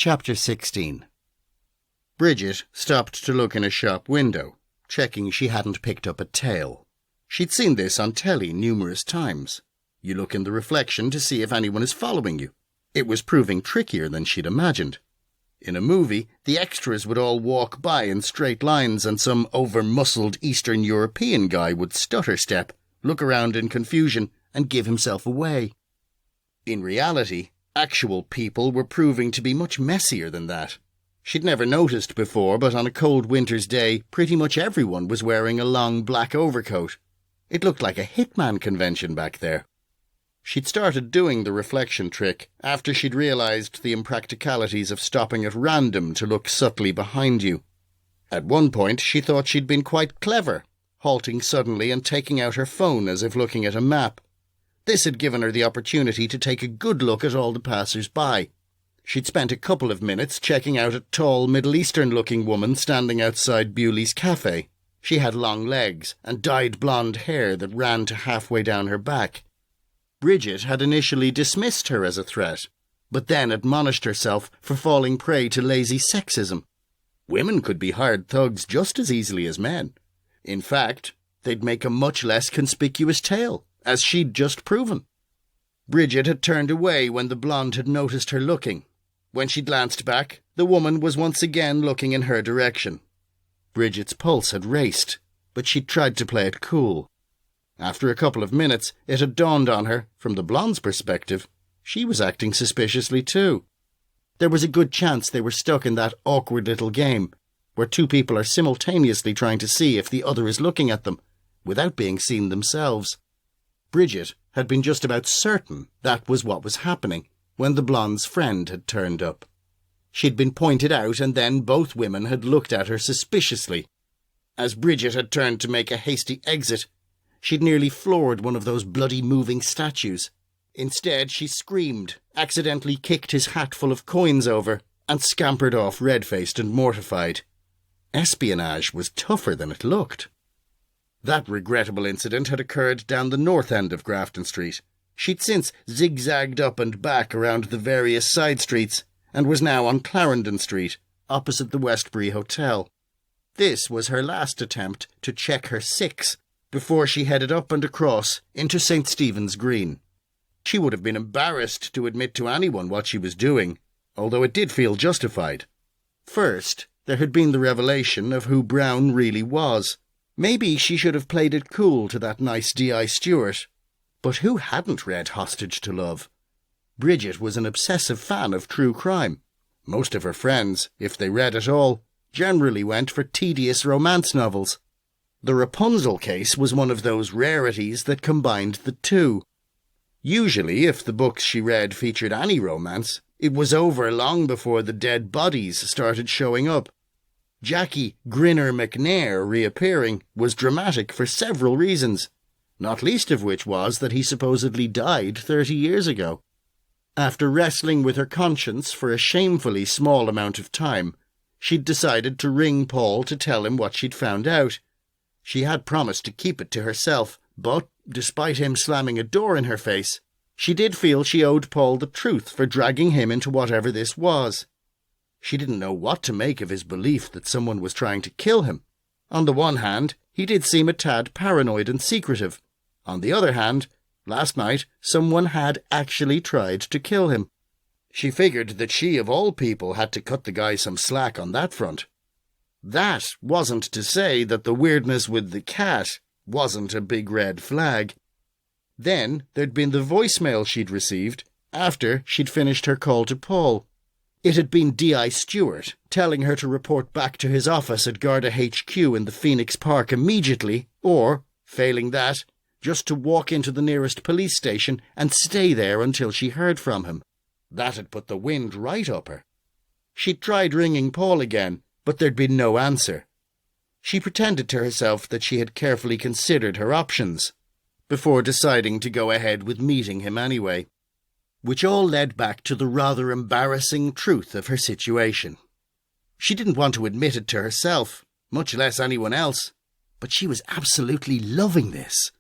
Chapter 16. Bridget stopped to look in a shop window, checking she hadn't picked up a tail. She'd seen this on telly numerous times. You look in the reflection to see if anyone is following you. It was proving trickier than she'd imagined. In a movie, the extras would all walk by in straight lines and some over-muscled Eastern European guy would stutter step, look around in confusion, and give himself away. In reality, actual people were proving to be much messier than that. She'd never noticed before, but on a cold winter's day, pretty much everyone was wearing a long black overcoat. It looked like a hitman convention back there. She'd started doing the reflection trick after she'd realised the impracticalities of stopping at random to look subtly behind you. At one point, she thought she'd been quite clever, halting suddenly and taking out her phone as if looking at a map. This had given her the opportunity to take a good look at all the passers-by. She'd spent a couple of minutes checking out a tall, Middle Eastern-looking woman standing outside Bewley's cafe. She had long legs and dyed blonde hair that ran to halfway down her back. Bridget had initially dismissed her as a threat, but then admonished herself for falling prey to lazy sexism. Women could be hired thugs just as easily as men. In fact, they'd make a much less conspicuous tale, as she'd just proven. Bridget had turned away when the blonde had noticed her looking. When she glanced back, the woman was once again looking in her direction. Bridget's pulse had raced, but she'd tried to play it cool. After a couple of minutes, it had dawned on her, from the blonde's perspective, she was acting suspiciously too. There was a good chance they were stuck in that awkward little game, where two people are simultaneously trying to see if the other is looking at them, without being seen themselves. Bridget had been just about certain that was what was happening when the blonde's friend had turned up. She'd been pointed out, and then both women had looked at her suspiciously. As Bridget had turned to make a hasty exit, she'd nearly floored one of those bloody moving statues. Instead, she screamed, accidentally kicked his hat full of coins over, and scampered off red-faced and mortified. Espionage was tougher than it looked. That regrettable incident had occurred down the north end of Grafton Street. She'd since zigzagged up and back around the various side streets and was now on Clarendon Street, opposite the Westbury Hotel. This was her last attempt to check her six before she headed up and across into St. Stephen's Green. She would have been embarrassed to admit to anyone what she was doing, although it did feel justified. First, there had been the revelation of who Brown really was. Maybe she should have played it cool to that nice D.I. Stewart. But who hadn't read Hostage to Love? Bridget was an obsessive fan of true crime. Most of her friends, if they read at all, generally went for tedious romance novels. The Rapunzel case was one of those rarities that combined the two. Usually, if the books she read featured any romance, it was over long before the dead bodies started showing up. Jackie Grinner McNair reappearing was dramatic for several reasons, not least of which was that he supposedly died 30 years ago. After wrestling with her conscience for a shamefully small amount of time, she'd decided to ring Paul to tell him what she'd found out. She had promised to keep it to herself, but, despite him slamming a door in her face, she did feel she owed Paul the truth for dragging him into whatever this was. She didn't know what to make of his belief that someone was trying to kill him. On the one hand, he did seem a tad paranoid and secretive. On the other hand, last night, someone had actually tried to kill him. She figured that she, of all people, had to cut the guy some slack on that front. That wasn't to say that the weirdness with the cat wasn't a big red flag. Then there'd been the voicemail she'd received after she'd finished her call to Paul. It had been D.I. Stewart telling her to report back to his office at Garda HQ in the Phoenix Park immediately, or, failing that, just to walk into the nearest police station and stay there until she heard from him. That had put the wind right up her. She'd tried ringing Paul again, but there'd been no answer. She pretended to herself that she had carefully considered her options, before deciding to go ahead with meeting him anyway. Which all led back to the rather embarrassing truth of her situation. She didn't want to admit it to herself, much less anyone else, but she was absolutely loving this.